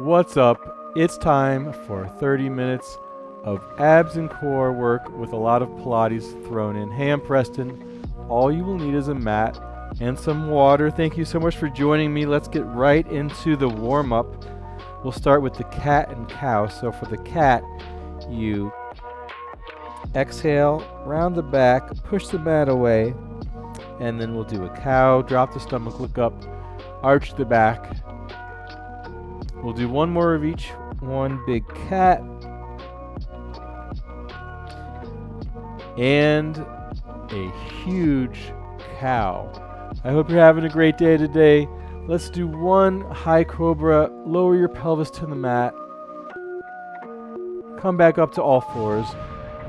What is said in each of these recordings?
What's up? It's time for 30 minutes of abs and core work with a lot of Pilates thrown in. Hey, I'm Preston. All you will need is a mat and some water. Thank you so much for joining me. Let's get right into the warm-up. We'll start with the cat and cow. So for the cat, you exhale, round the back, push the mat away, and then we'll do a cow. Drop the stomach, look up, arch the back. We'll do one more of each. One big cat. And a huge cow. I hope you're having a great day today. Let's do one high cobra. Lower your pelvis to the mat. Come back up to all fours.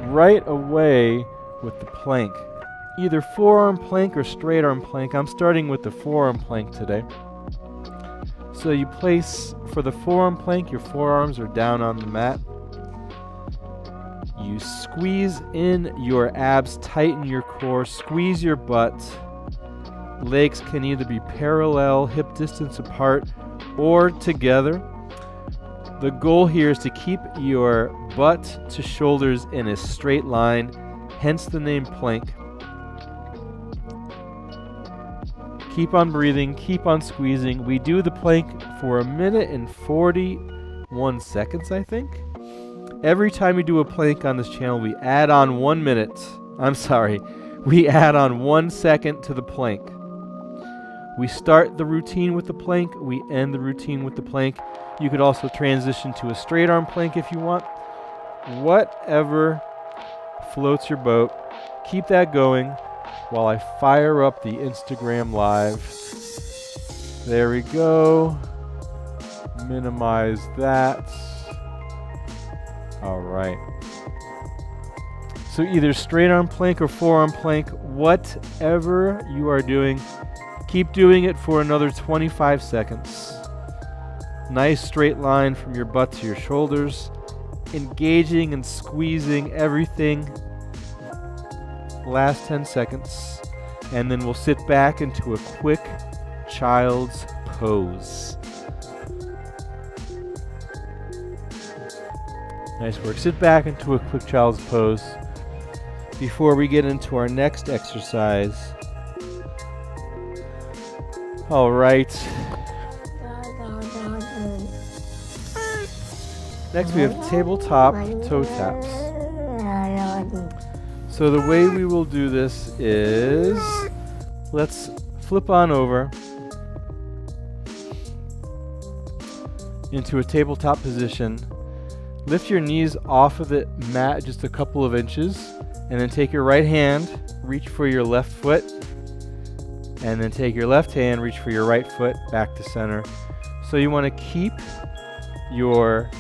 Right away with the plank. Either forearm plank or straight arm plank. I'm starting with the forearm plank today. So you place, for the forearm plank, your forearms are down on the mat. You squeeze in your abs, tighten your core, squeeze your butt. Legs can either be parallel, hip distance apart, or together. The goal here is to keep your butt to shoulders in a straight line, hence the name plank. Keep on breathing, keep on squeezing. We do the plank for 1 minute and 41 seconds, I think. Every time we do a plank on this channel, we add on 1 minute. We add on 1 second to the plank. We start the routine with the plank, we end the routine with the plank. You could also transition to a straight arm plank if you want. Whatever floats your boat. Keep that going while I fire up the Instagram Live. There we go. Minimize that. All right. So either straight arm plank or forearm plank, whatever you are doing, keep doing it for another 25 seconds. Nice straight line from your butt to your shoulders, engaging and squeezing everything. Last 10 seconds, and then we'll sit back into a quick child's pose. Nice work. Sit back into a quick child's pose before we get into our next exercise. All right. Next we have tabletop toe taps. So the way we will do this is, let's flip on over into a tabletop position. Lift your knees off of the mat just a couple of inches, and then take your right hand, reach for your left foot, and then take your left hand, reach for your right foot, back to center. So you want to keep your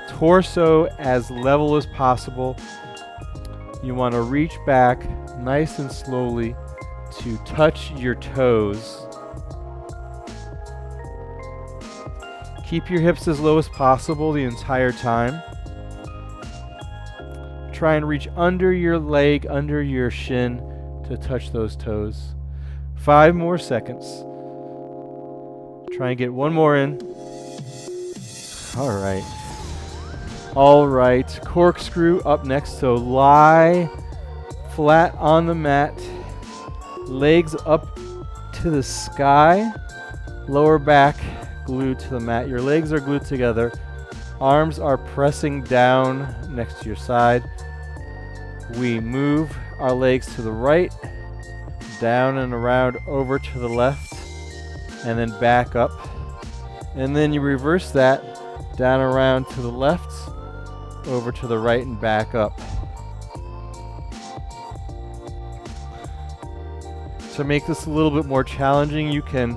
torso as level as possible. You want to reach back nice and slowly to touch your toes. Keep your hips as low as possible the entire time. Try and reach under your leg, under your shin to touch those toes. 5 more seconds. Try and get one more in. All right. All right, corkscrew up next. So lie flat on the mat, legs up to the sky, lower back glued to the mat. Your legs are glued together, arms are pressing down next to your side. We move our legs to the right, down and around over to the left, and then back up. And then you reverse that, down around to the left, over to the right and back up. To make this a little bit more challenging, you can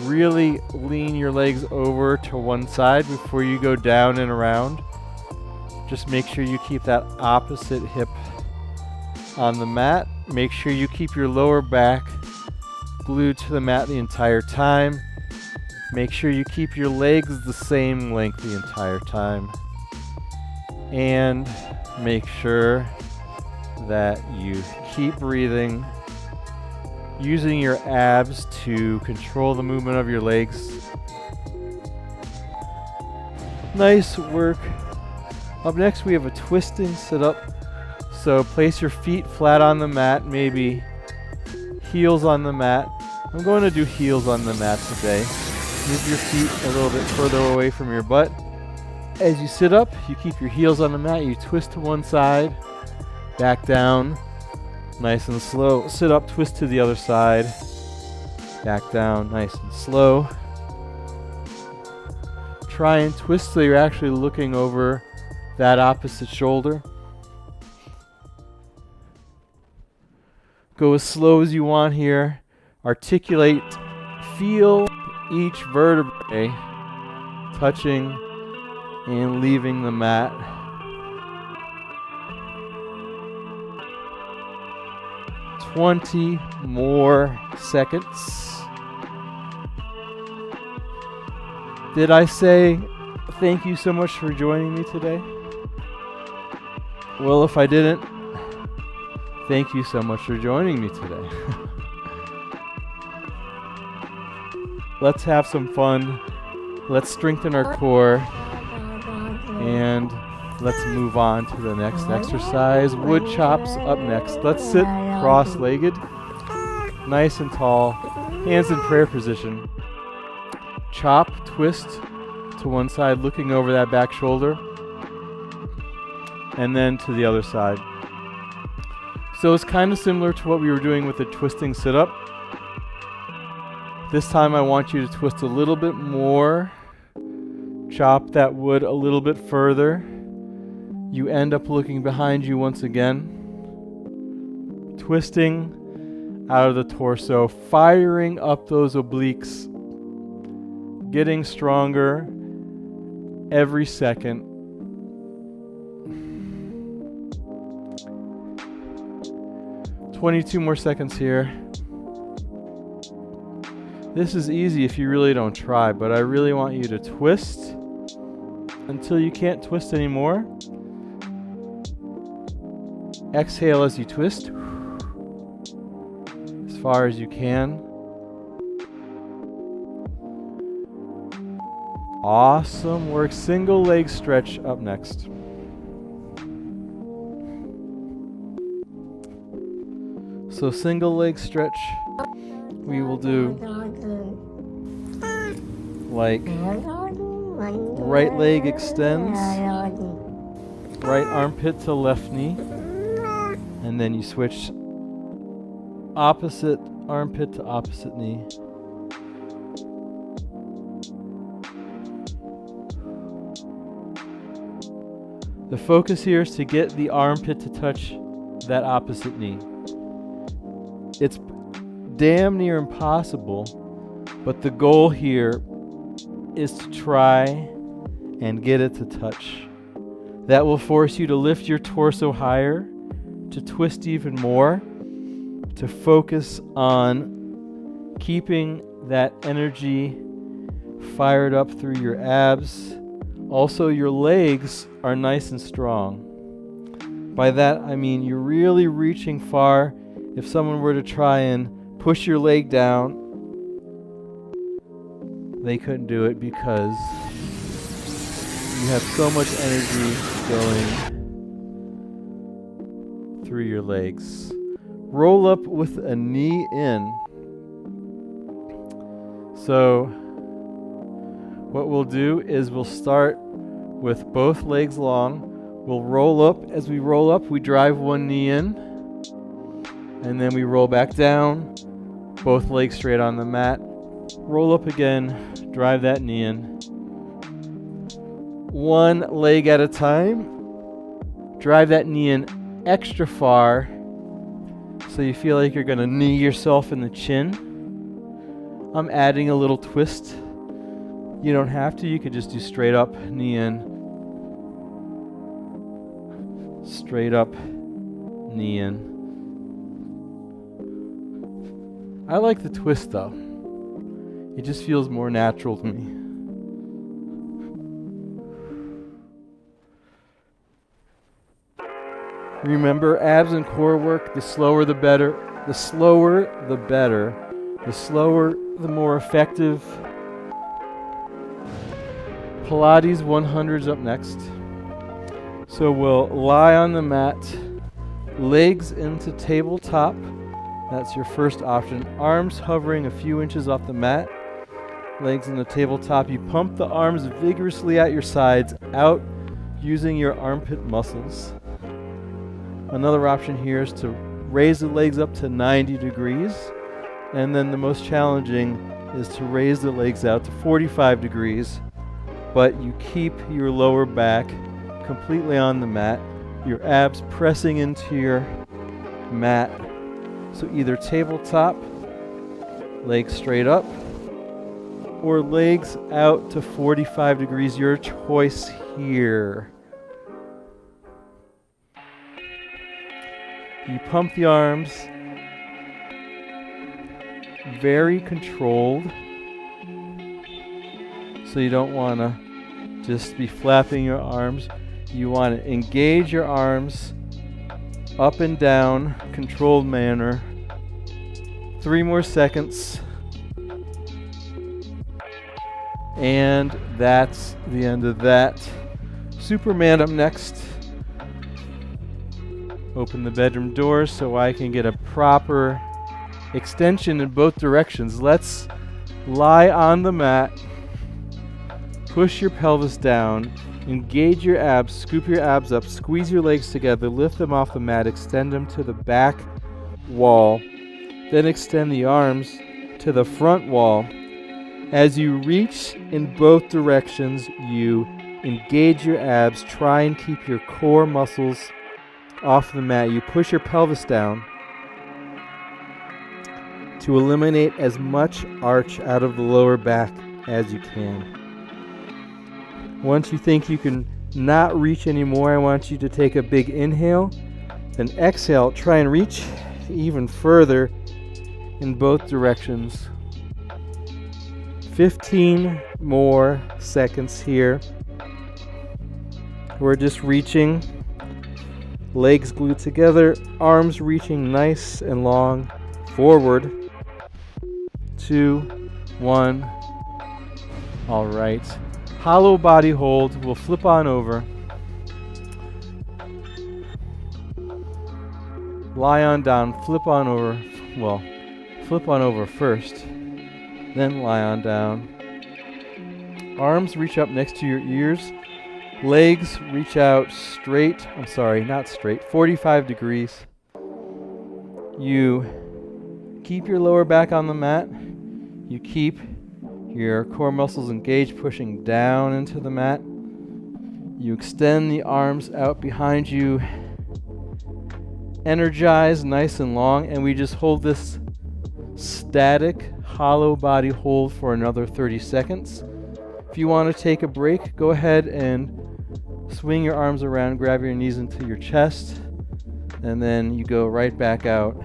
really lean your legs over to one side before you go down and around. Just make sure you keep that opposite hip on the mat. Make sure you keep your lower back glued to the mat the entire time. Make sure you keep your legs the same length the entire time. And make sure that you keep breathing, using your abs to control the movement of your legs. Nice work. Up next we have a twisting sit-up. So place your feet flat on the mat, maybe heels on the mat. I'm going to do heels on the mat today. Move your feet a little bit further away from your butt. As you sit up, you keep your heels on the mat, you twist to one side, back down, nice and slow. Sit up, twist to the other side, back down, nice and slow. Try and twist so you're actually looking over that opposite shoulder. Go as slow as you want here. Articulate, feel each vertebrae touching and leaving the mat. $20 more seconds. Did I say thank you so much for joining me today? Well, if I didn't, thank you so much for joining me today. Let's have some fun. Let's strengthen our core. And let's move on to the next exercise. Wood chops up next. Let's sit cross-legged, nice and tall, hands in prayer position. Chop, twist to one side, looking over that back shoulder, and then to the other side. So it's kind of similar to what we were doing with the twisting sit-up. This time I want you to twist a little bit more. Chop that wood a little bit further. You end up looking behind you once again. Twisting out of the torso, firing up those obliques. Getting stronger every second. $22 more seconds here. This is easy if you really don't try, but I really want you to twist until you can't twist anymore. Exhale as you twist as far as you can. Awesome work. Single leg stretch up next. So single leg stretch, we will do like right leg extends, right armpit to left knee, and then you switch opposite armpit to opposite knee. The focus here is to get the armpit to touch that opposite knee. It's damn near impossible, but the goal here is to try and get it to touch. That will force you to lift your torso higher, to twist even more, to focus on keeping that energy fired up through your abs. Also, your legs are nice and strong. By that, I mean you're really reaching far. If someone were to try and push your leg down, they couldn't do it because you have so much energy going through your legs. Roll up with a knee in. So what we'll do is we'll start with both legs long. We'll roll up. As we roll up, we drive one knee in, and then we roll back down, both legs straight on the mat. Roll up again, drive that knee in. One leg at a time. Drive that knee in extra far so you feel like you're going to knee yourself in the chin. I'm adding a little twist. You don't have to. You could just do straight up, knee in. Straight up, knee in. I like the twist though. It just feels more natural to me. Remember, abs and core work, the slower the better. The slower the better. The slower the more effective. Pilates 100s up next. So we'll lie on the mat, legs into tabletop. That's your first option. Arms hovering a few inches off the mat, legs in the tabletop. You pump the arms vigorously at your sides, out using your armpit muscles. Another option here is to raise the legs up to 90 degrees. And then the most challenging is to raise the legs out to 45 degrees, but you keep your lower back completely on the mat, your abs pressing into your mat. So either tabletop, legs straight up, or legs out to 45 degrees, your choice here. You pump the arms, very controlled, so you don't want to just be flapping your arms. You want to engage your arms up and down, controlled manner. 3 more seconds. And that's the end of that. Superman up next. Open the bedroom doors so I can get a proper extension in both directions. Let's lie on the mat. Push your pelvis down. Engage your abs. Scoop your abs up. Squeeze your legs together. Lift them off the mat. Extend them to the back wall. Then extend the arms to the front wall. As you reach in both directions, you engage your abs. Try and keep your core muscles off the mat. You push your pelvis down to eliminate as much arch out of the lower back as you can. Once you think you can not reach anymore, I want you to take a big inhale, then exhale. Try and reach even further in both directions. 15 more seconds here. We're just reaching, legs glued together, arms reaching nice and long forward. 2, 1. All right. Hollow body hold. We'll flip on over. Lie on down. Flip on over. Well, flip on over first. Then lie on down. Arms reach up next to your ears. Legs reach out straight. I'm sorry, not straight. 45 degrees. You keep your lower back on the mat. You keep your core muscles engaged, pushing down into the mat. You extend the arms out behind you. Energize nice and long, and we just hold this static hollow body hold for another 30 seconds. If you want to take a break, go ahead and swing your arms around, grab your knees into your chest, and then you go right back out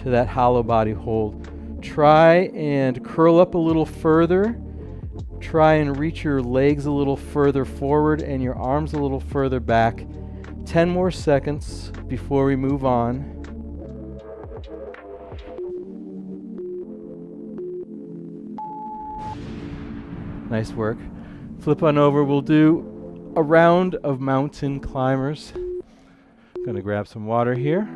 to that hollow body hold. Try and curl up a little further. Try and reach your legs a little further forward and your arms a little further back. 10 more seconds before we move on. Nice work. Flip on over. We'll do a round of mountain climbers. I'm going to grab some water here.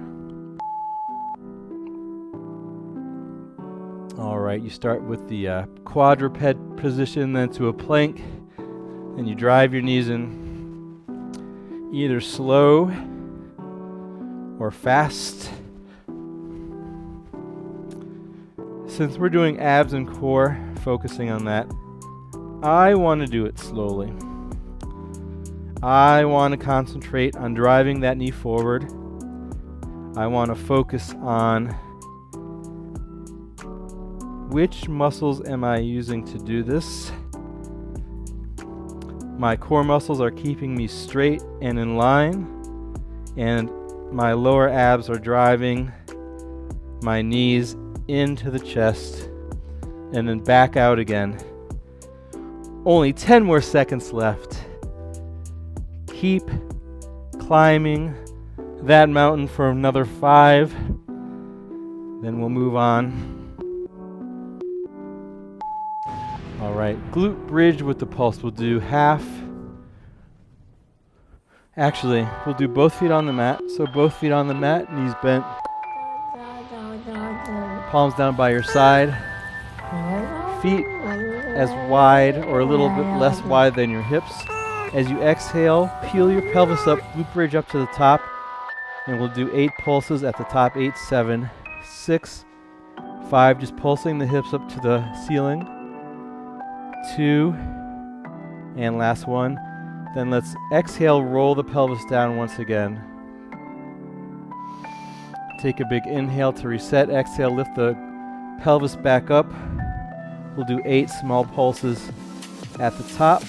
All right, you start with the quadruped position, then to a plank, and you drive your knees in, either slow or fast. Since we're doing abs and core, focusing on that, I want to do it slowly. I want to concentrate on driving that knee forward. I want to focus on which muscles am I using to do this. My core muscles are keeping me straight and in line, and my lower abs are driving my knees into the chest and then back out again. Only 10 more seconds left. Keep climbing that mountain for another 5, then we'll move on. All right, glute bridge with the pulse. We'll do half. Actually, we'll do both feet on the mat. So both feet on the mat, knees bent. Palms down by your side. Feet as wide or a little bit less wide than your hips. As you exhale, peel your pelvis up, glute bridge up to the top. And we'll do 8 pulses at the top. 8, 7, 6, 5. Just pulsing the hips up to the ceiling. 2. And last one. Then let's exhale, roll the pelvis down once again. Take a big inhale to reset. Exhale, lift the pelvis back up. We'll do 8 small pulses at the top.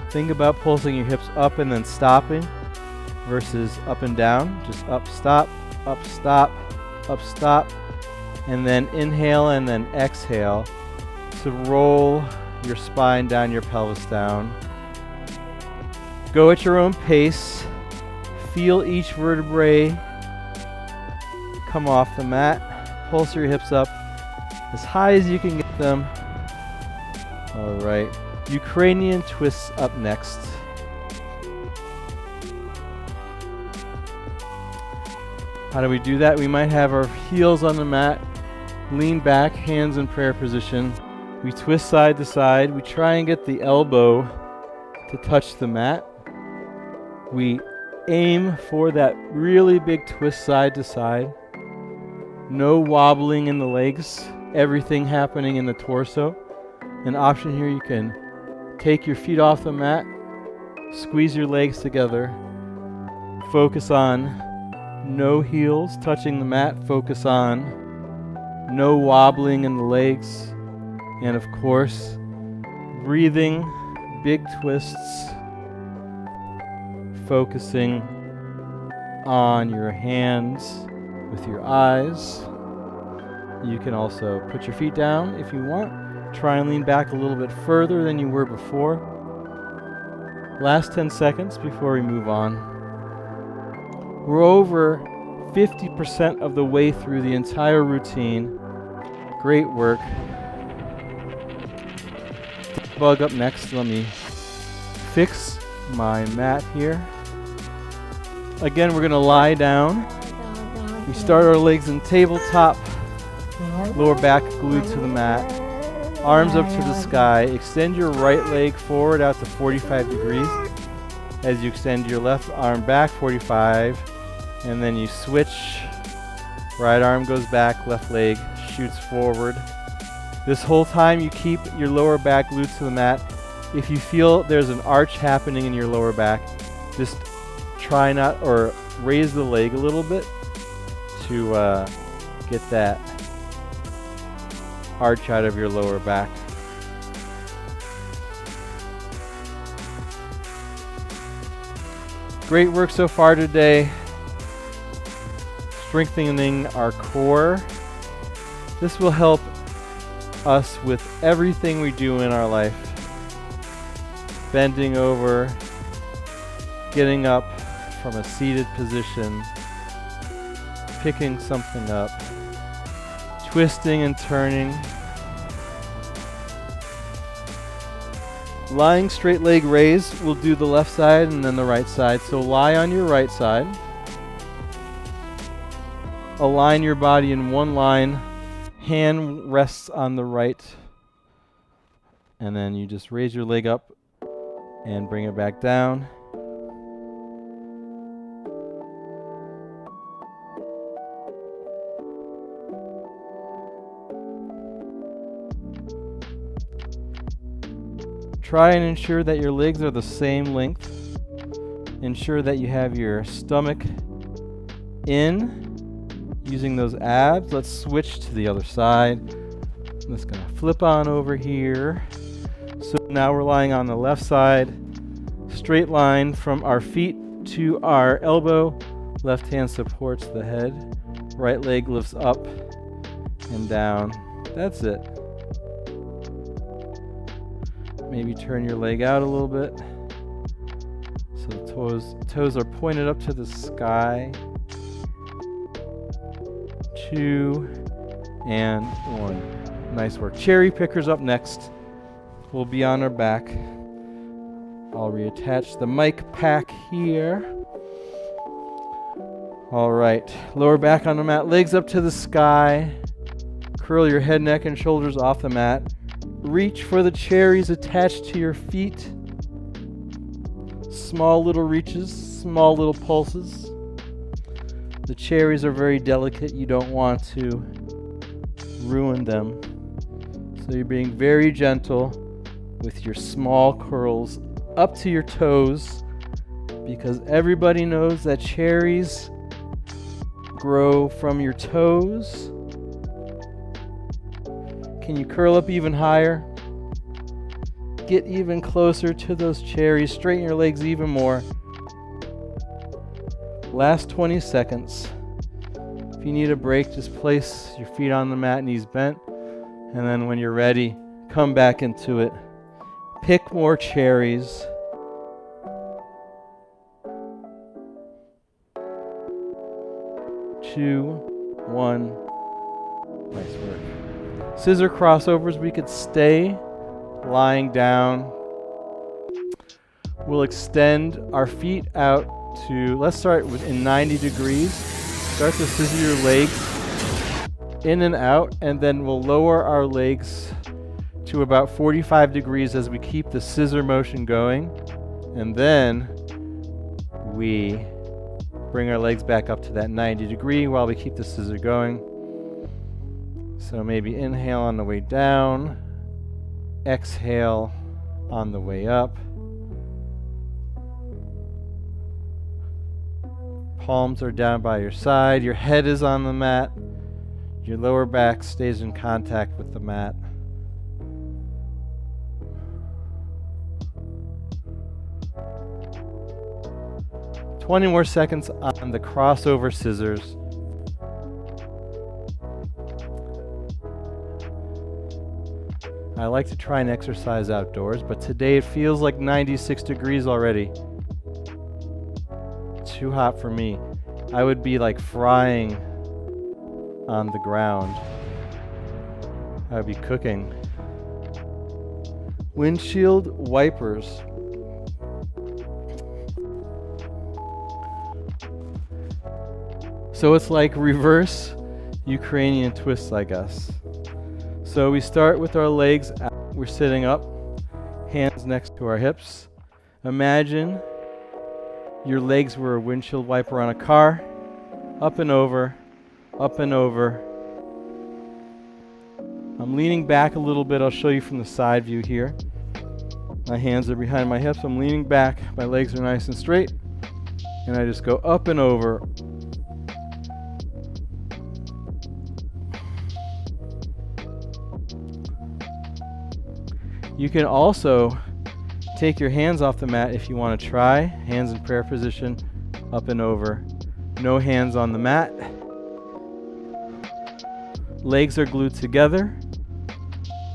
Think about pulsing your hips up and then stopping versus up and down. Just up, stop, up, stop, up, stop. And then inhale and then exhale to roll your spine down, your pelvis down. Go at your own pace. Feel each vertebrae come off the mat. Pulse your hips up as high as you can get them. All right. Ukrainian twists up next. How do we do that? We might have our heels on the mat, lean back, hands in prayer position. We twist side to side. We try and get the elbow to touch the mat. We aim for that really big twist side to side. No wobbling in the legs, everything happening in the torso. An option here, you can take your feet off the mat, squeeze your legs together, focus on no heels touching the mat, focus on no wobbling in the legs, and of course, breathing, big twists, focusing on your hands with your eyes. You can also put your feet down if you want. Try and lean back a little bit further than you were before. Last 10 seconds before we move on. We're over 50% of the way through the entire routine. Great work. Bug up next. Let me fix my mat here. Again, we're going to lie down. We start our legs in tabletop, lower back glued to the mat, arms up to the sky. Extend your right leg forward out to 45 degrees. As you extend your left arm back 45, and then you switch. Right arm goes back, left leg shoots forward. This whole time you keep your lower back glued to the mat. If you feel there's an arch happening in your lower back, just try not, or raise the leg a little bit to get that arch out of your lower back. Great work so far today. Strengthening our core. This will help us with everything we do in our life. Bending over, getting up from a seated position, picking something up, twisting and turning. Lying straight leg raise, we'll do the left side and then the right side. So lie on your right side. Align your body in one line. Hand rests on the right. And then you just raise your leg up and bring it back down. Try and ensure that your legs are the same length. Ensure that you have your stomach in, using those abs. Let's switch to the other side. I'm just going to flip on over here. So now we're lying on the left side. Straight line from our feet to our elbow. Left hand supports the head. Right leg lifts up and down. That's it. Maybe turn your leg out a little bit. So the toes are pointed up to the sky. 2 and 1. Nice work. Cherry pickers up next. We'll be on our back. I'll reattach the mic pack here. All right. Lower back on the mat. Legs up to the sky. Curl your head, neck, and shoulders off the mat. Reach for the cherries attached to your feet. Small little reaches, small little pulses. The cherries are very delicate. You don't want to ruin them. So you're being very gentle with your small curls up to your toes, because everybody knows that cherries grow from your toes. Can you curl up even higher? Get even closer to those cherries. Straighten your legs even more. Last 20 seconds. If you need a break, just place your feet on the mat, knees bent. And then when you're ready, come back into it. Pick more cherries. Two, one. Nice work. Scissor crossovers. We could stay lying down. We'll extend our feet out to, let's start in 90 degrees. Start to scissor your legs in and out, and then we'll lower our legs to about 45 degrees as we keep the scissor motion going. And then we bring our legs back up to that 90 degree while we keep the scissor going. So maybe inhale on the way down, exhale on the way up. Palms are down by your side, your head is on the mat, your lower back stays in contact with the mat. Twenty more seconds on the crossover scissors. I like to try and exercise outdoors, but today it feels like 96 degrees already. Too hot for me. I would be like frying on the ground. I would be cooking. Windshield wipers. So it's like reverse Ukrainian twists, I guess. So we start with our legs out. We're sitting up, hands next to our hips. Imagine your legs were a windshield wiper on a car. Up and over, up and over. I'm leaning back a little bit. I'll show you from the side view here. My hands are behind my hips. I'm leaning back. My legs are nice and straight. And I just go up and over. You can also take your hands off the mat if you want to try. Hands in prayer position, up and over. No hands on the mat. Legs are glued together.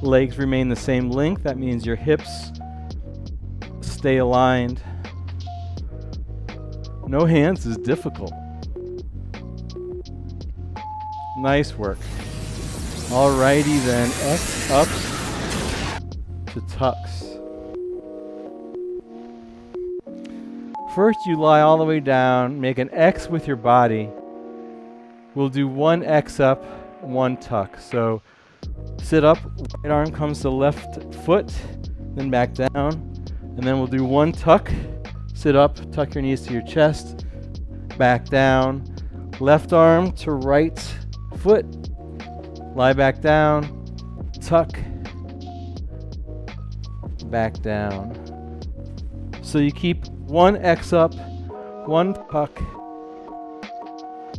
Legs remain the same length. That means your hips stay aligned. No hands is difficult. Nice work. Alrighty then, X ups to tucks. First you lie all the way down, make an X with your body. We'll do one X up, one tuck. So sit up, right arm comes to left foot, then back down. And then we'll do one tuck, sit up, tuck your knees to your chest, back down. Left arm to right foot, lie back down, tuck, back down. So you keep one X up, one tuck.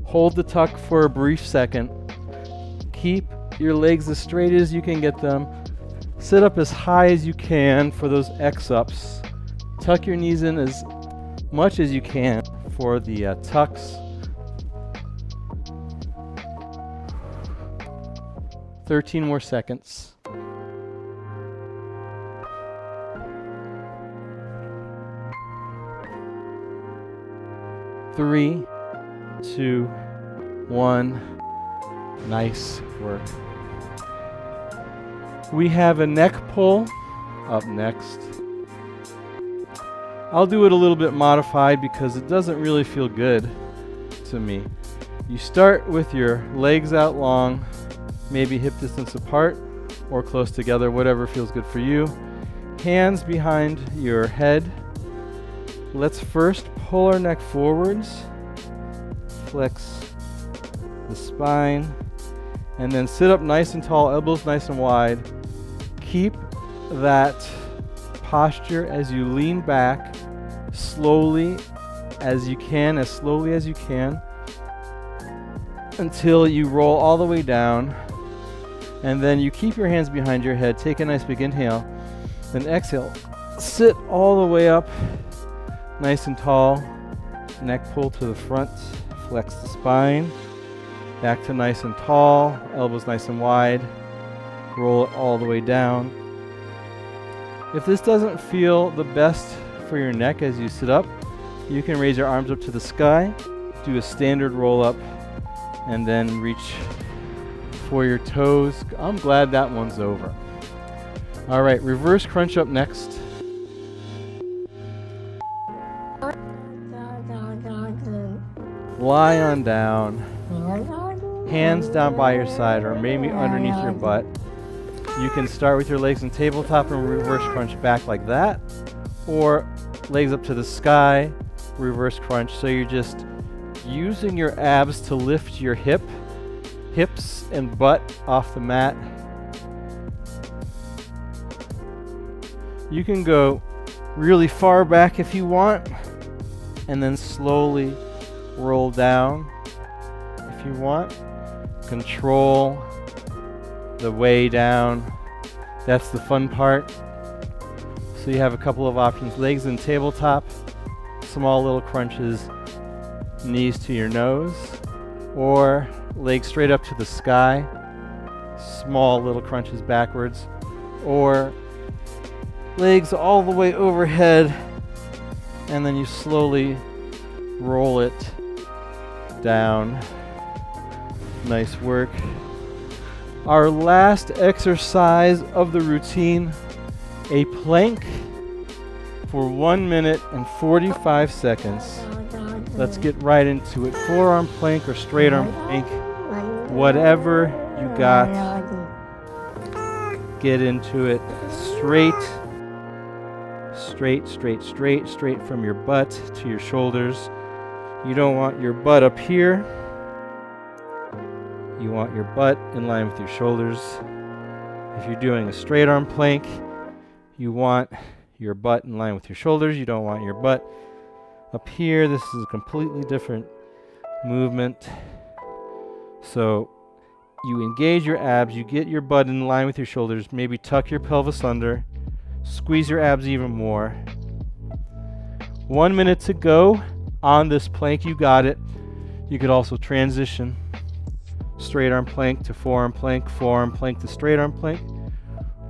Hold the tuck for a brief second. Keep your legs as straight as you can get them. Sit up as high as you can for those X ups. Tuck your knees in as much as you can for the tucks. 13 more seconds. Three, two, one. Nice work. We have a neck pull up next. I'll do it a little bit modified because it doesn't really feel good to me. You start with your legs out long, maybe hip distance apart or close together, whatever feels good for you. Hands behind your head. Let's first pull our neck forwards, flex the spine, and then sit up nice and tall, elbows nice and wide. Keep that posture as you lean back slowly as you can, until you roll all the way down. And then you keep your hands behind your head. Take a nice big inhale, then exhale. Sit all the way up, nice and tall. Neck pull to the front, flex the spine. Back to nice and tall, elbows nice and wide. Roll it all the way down. If this doesn't feel the best for your neck as you sit up, you can raise your arms up to the sky, do a standard roll up, and then reach for your toes. I'm glad that one's over. All right, reverse crunch up next. Lie on down. Hands down by your side or maybe underneath your butt. You can start with your legs in tabletop and reverse crunch back like that, or legs up to the sky, reverse crunch. So you're just using your abs to lift your hips and butt off the mat. You can go really far back if you want, and then slowly roll down if you want. Control the way down. That's the fun part. So you have a couple of options. Legs in tabletop, small little crunches, knees to your nose, or legs straight up to the sky, small little crunches backwards, or legs all the way overhead, and then you slowly roll it down. Nice work. Our last exercise of the routine, a plank for 1 minute and 45 seconds. Let's get right into it. Forearm plank or straight arm plank, whatever you got. Get into it. Straight from your butt to your shoulders. You don't want your butt up here. You want your butt in line with your shoulders. If you're doing a straight arm plank, you want your butt in line with your shoulders. You don't want your butt up here. This is a completely different movement. So you engage your abs, you get your butt in line with your shoulders, maybe tuck your pelvis under, squeeze your abs even more. 1 minute to go on this plank. You got it. You could also transition straight arm plank to forearm plank to straight arm plank.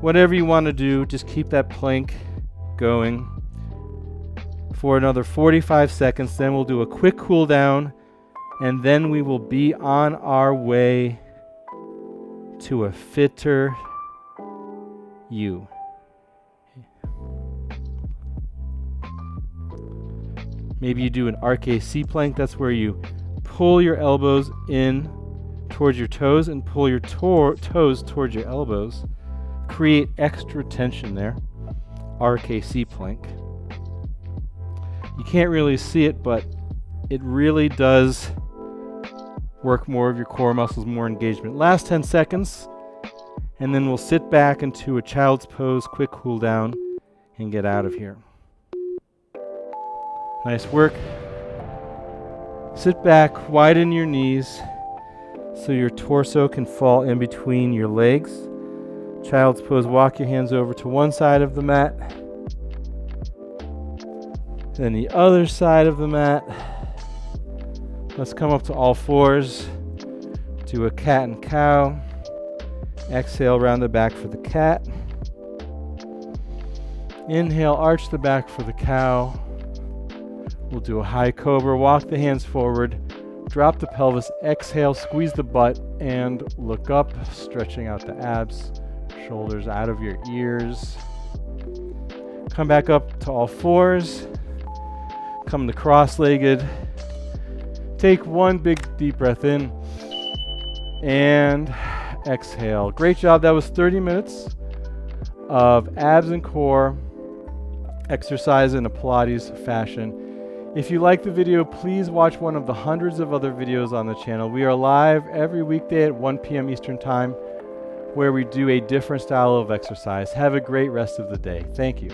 Whatever you want to do, just keep that plank going for another 45 seconds. Then we'll do a quick cool down, and then we will be on our way to a fitter you. Maybe you do an RKC plank. That's where you pull your elbows in towards your toes and pull your toes towards your elbows. Create extra tension there. RKC plank. You can't really see it, but it really does work more of your core muscles, more engagement. Last 10 seconds, and then we'll sit back into a child's pose, quick cool down, and get out of here. Nice work. Sit back, widen your knees so your torso can fall in between your legs. Child's pose, walk your hands over to one side of the mat, then the other side of the mat. Let's come up to all fours. Do a cat and cow. Exhale, round the back for the cat. Inhale, arch the back for the cow. We'll do a high cobra. Walk the hands forward. Drop the pelvis. Exhale, squeeze the butt, and look up, stretching out the abs. Shoulders out of your ears. Come back up to all fours. Come to cross-legged. Take one big deep breath in. And exhale. Great job. That was 30 minutes of abs and core exercise in a Pilates fashion. If you like the video, please watch one of the hundreds of other videos on the channel. We are live every weekday at 1 p.m. Eastern Time, where we do a different style of exercise. Have a great rest of the day. Thank you.